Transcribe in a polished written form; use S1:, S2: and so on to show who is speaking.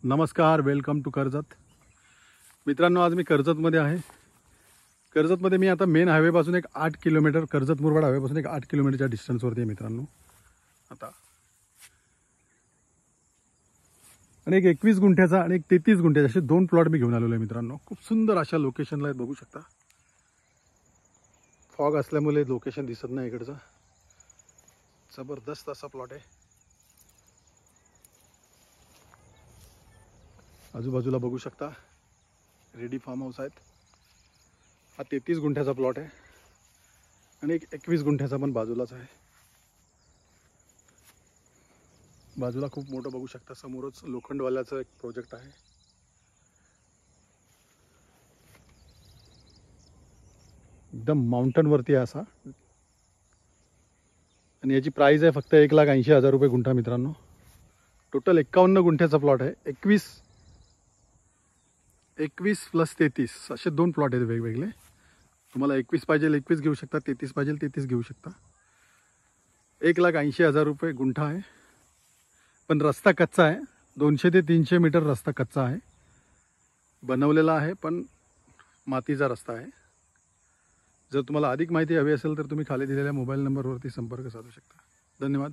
S1: नमस्कार, welcome to Karjat. मित्रांनो, आज मी कर्जतमध्ये आहे. कर्जतमध्ये मी आता मेन हायवेपासून एक 8 किलोमीटर, कर्जत मुरबाड हायवेपासून एक 8 किलोमीटरच्या डिस्टन्सवरती आहे मित्रांनो. आता आणि एक 21 गुंठ्याचा आणि एक 33 गुंठ्याचा असे दोन प्लॉट मी घेऊन आलेलो आहे मित्रांनो. खूप सुंदर अशा लोकेशनला आहेत, बघू शकता. फॉग असल्यामुळे लोकेशन दिसत नाही इकडचं. जबरदस्त असा प्लॉट आहे. आजूबाजूला बघू शकता रेडी फार्म हाऊस आहेत. हा 33 गुंठ्याचा प्लॉट आहे आणि एक 21 गुंठ्याचा पण बाजूलाच आहे. बाजूला खूप मोठं बघू शकता. समोरच लोखंडवाल्याचं एक प्रोजेक्ट आहे. एकदम माउंटन वरती आहे असा. आणि याची प्राइस आहे फक्त 1,80,000 रुपये गुंठा मित्रांनो. टोटल 51 गुंठ्याचा प्लॉट आहे. 21 प्लस 33 असे दोन प्लॉट आहेत वेगवेगळे. तुम्हाला 21 पाहिजे 21 घेऊ शकता, 33 पाहिजे 33 घेऊ शकता. 1,80,000 रुपये गुंठा आहे. पण रस्ता कच्चा आहे. 200 ते 300 मीटर रस्ता कच्चा आहे. बनवलेला आहे पण मातीचा रस्ता आहे. जर तुम्हाला अधिक माहिती हवी असेल तर तुम्ही खाली दिलेल्या मोबाईल नंबरवरती संपर्क साधू शकता. धन्यवाद.